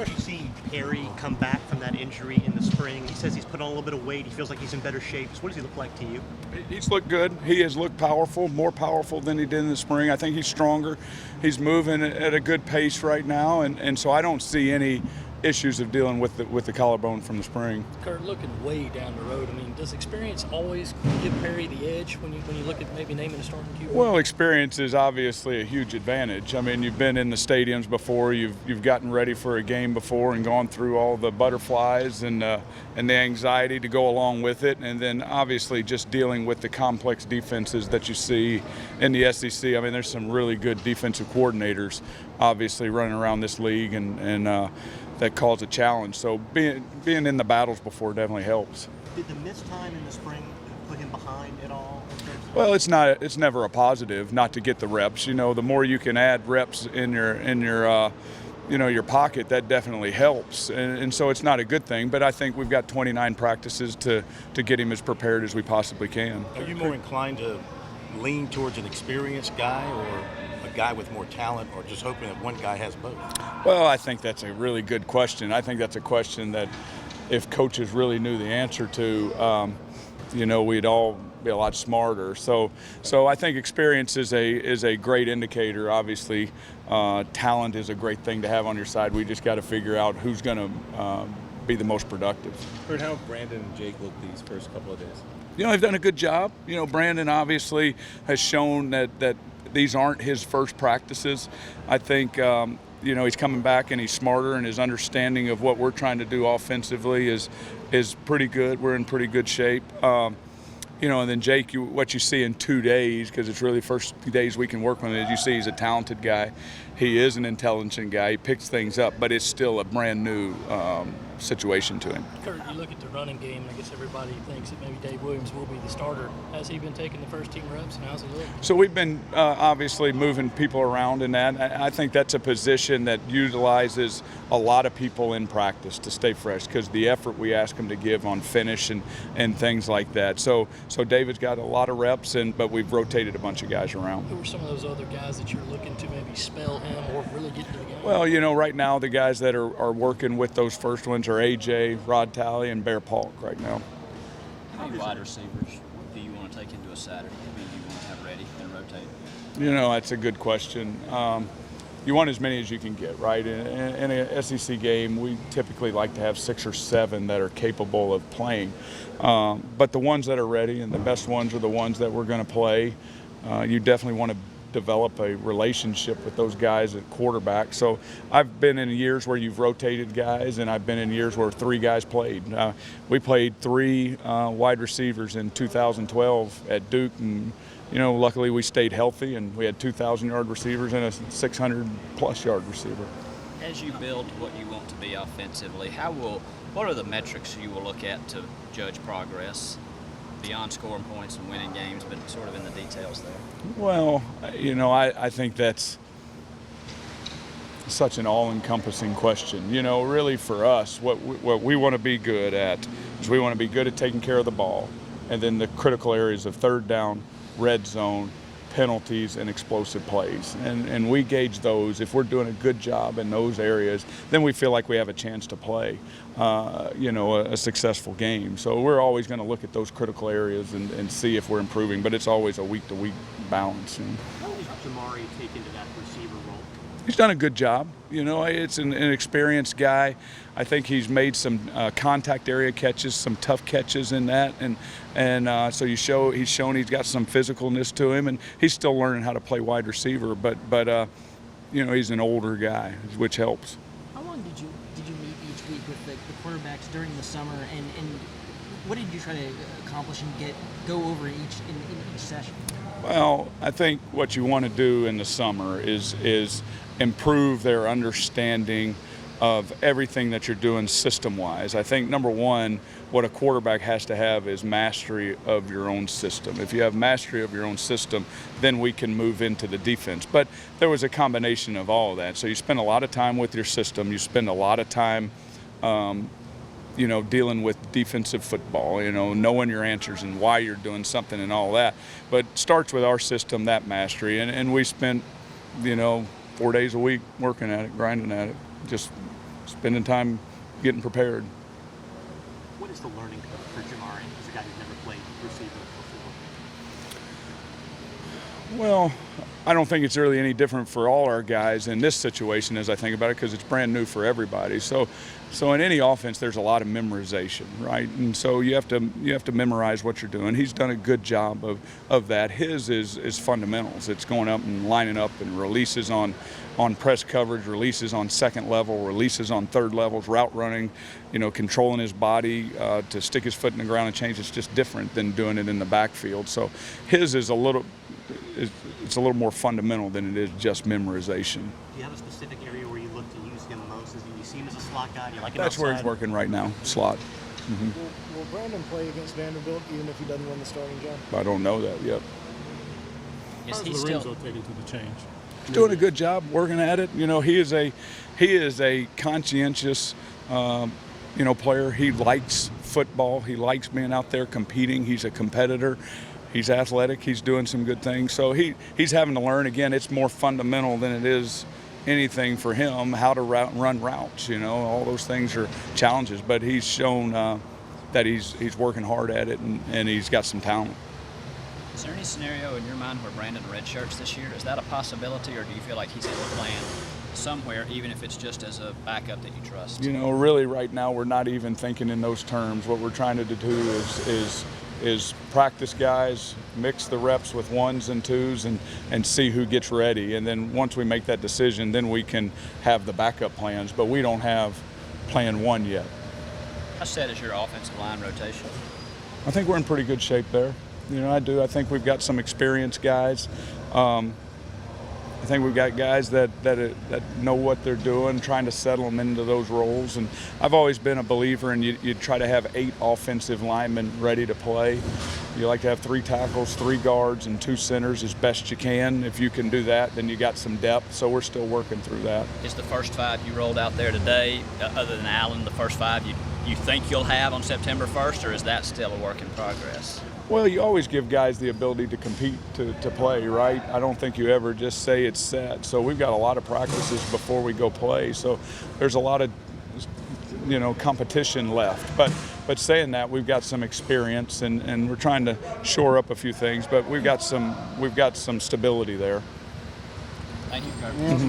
Especially seeing Perry come back from that injury in the spring. He says he's put on a little bit of weight. He feels like he's in better shape. So what does he look like to you? He's looked good. He has looked powerful, more powerful than he did in the spring. I think he's stronger. He's moving at a good pace right now, and so I don't see any issues of dealing with the collarbone from the spring. Kurt, looking way down the road, I mean, does experience always give Perry the edge when you look at maybe naming a starting QB? Well, experience is obviously a huge advantage. I mean, you've been in the stadiums before, you've gotten ready for a game before, and gone through all the butterflies and the anxiety to go along with it, and then obviously just dealing with the complex defenses that you see in the SEC. I mean, there's some really good defensive coordinators, obviously running around this league, and that cause a challenge. So being in the battles before definitely helps. Did the missed time in the spring put him behind at all? Well, it's never a positive not to get the reps. You know, the more you can add reps in your your pocket, that definitely helps. And so it's not a good thing, but I think we've got 29 practices to get him as prepared as we possibly can. Are you more inclined to lean towards an experienced guy or a guy with more talent, or just hoping that one guy has both? Well, I think that's a really good question. I think that's a question that if coaches really knew the answer to, we'd all be a lot smarter. So I think experience is a great indicator. Obviously, talent is a great thing to have on your side. We just got to figure out who's going to be the most productive. Heard how Brandon and Jake looked these first couple of days. You know, they've done a good job. You know, Brandon obviously has shown that these aren't his first practices. I think, he's coming back and he's smarter, and his understanding of what we're trying to do offensively is pretty good. We're in pretty good shape. And then Jake, what you see in 2 days, because it's really first few days we can work with him, is you see he's a talented guy. He is an intelligent guy. He picks things up, but it's still a brand new situation to him. Kurt, you look at the running game, I guess everybody thinks that maybe Dave Williams will be the starter. Has he been taking the first team reps, and how's he look? So we've been obviously moving people around in that. I think that's a position that utilizes a lot of people in practice to stay fresh, because the effort we ask them to give on finish and things like that. So David's got a lot of reps, but we've rotated a bunch of guys around. Who are some of those other guys that you're looking to maybe spell him or really get into the game? Well, right now the guys that are working with those first ones are AJ, Rod Talley, and Bear Polk right now. How many wide receivers do you want to take into a Saturday? I mean, do you want to have ready and rotate? That's a good question. You want as many as you can get, right? In an SEC game, we typically like to have 6 or 7 that are capable of playing. But the ones that are ready and the best ones are the ones that we're going to play. You definitely want to develop a relationship with those guys at quarterback. So I've been in years where you've rotated guys, and I've been in years where 3 guys played. We played 3 wide receivers in 2012 at Duke, and luckily we stayed healthy, and we had 2,000-yard receivers and a 600-plus yard receiver. As you build what you want to be offensively, what are the metrics you will look at to judge progress beyond scoring points and winning games, but sort of in the details there? Well, I think that's such an all-encompassing question. Really for us, what we want to be good at is we want to be good at taking care of the ball, and then the critical areas of third down, red zone, penalties, and explosive plays. And we gauge those. If we're doing a good job in those areas, then we feel like we have a chance to play, a successful game. So we're always going to look at those critical areas and see if we're improving, but it's always a week-to-week balance. How does Jamari take into that receiver role? He's done a good job. It's an experienced guy. I think he's made some contact area catches, some tough catches in that, and so he's shown he's got some physicalness to him, and he's still learning how to play wide receiver. But he's an older guy, which helps. How long did you meet each week with the quarterbacks during the summer, and what did you try to accomplish and go over in each session? Well, I think what you want to do in the summer is improve their understanding of everything that you're doing system-wise. I think number one, what a quarterback has to have is mastery of your own system. If you have mastery of your own system, then we can move into the defense. But there was a combination of all of that. So you spend a lot of time with your system. You spend a lot of time dealing with defensive football, knowing your answers and why you're doing something and all that. But it starts with our system, that mastery. And we spent, 4 days a week working at it, grinding at it, just spending time getting prepared. What is the learning curve for Jamari as a guy who's never played receiver before? Well, I don't think it's really any different for all our guys in this situation as I think about it, because it's brand new for everybody. So in any offense, there's a lot of memorization, right? And so you have to memorize what you're doing. He's done a good job of that. His is fundamentals. It's going up and lining up and releases on press coverage, releases on second level, releases on third levels, route running, controlling his body to stick his foot in the ground and change. It's just different than doing it in the backfield. So his is it's a little more fundamental than it is just memorization. Do you have a specific area where you look to use him most? Do you see him as a slot guy? Do you like him That's outside? where he's working right now, slot. Will Brandon play against Vanderbilt even if he doesn't win the starting job? I don't know that yet. Is he How's still? Lorenzo taking to the change? He's doing a good job working at it. He is a conscientious, player. He likes football. He likes being out there competing. He's a competitor. He's athletic. He's doing some good things. So he's having to learn. Again, it's more fundamental than it is anything for him, how to run routes. All those things are challenges. But he's shown that he's working hard at it, and he's got some talent. Is there any scenario in your mind where Brandon redshirts this year? Is that a possibility, or do you feel like he's in the plan somewhere, even if it's just as a backup that you trust? Really right now we're not even thinking in those terms. What we're trying to do is practice guys, mix the reps with ones and twos, and see who gets ready. And then once we make that decision, then we can have the backup plans. But we don't have plan one yet. How set is your offensive line rotation? I think we're in pretty good shape there. I do. I think we've got some experienced guys. I think we've got guys that know what they're doing, trying to settle them into those roles. And I've always been a believer in you try to have 8 offensive linemen ready to play. You like to have 3 tackles, 3 guards, and 2 centers as best you can. If you can do that, then you got some depth. So we're still working through that. Is the first 5 you rolled out there today, other than Allen, the first 5 you think you'll have on September 1st, or is that still a work in progress? Well, you always give guys the ability to compete, to play, right? I don't think you ever just say it's set. So we've got a lot of practices before we go play. So there's a lot of, competition left. But saying that, we've got some experience and we're trying to shore up a few things. But we've got some stability there. Thank you, Kurt.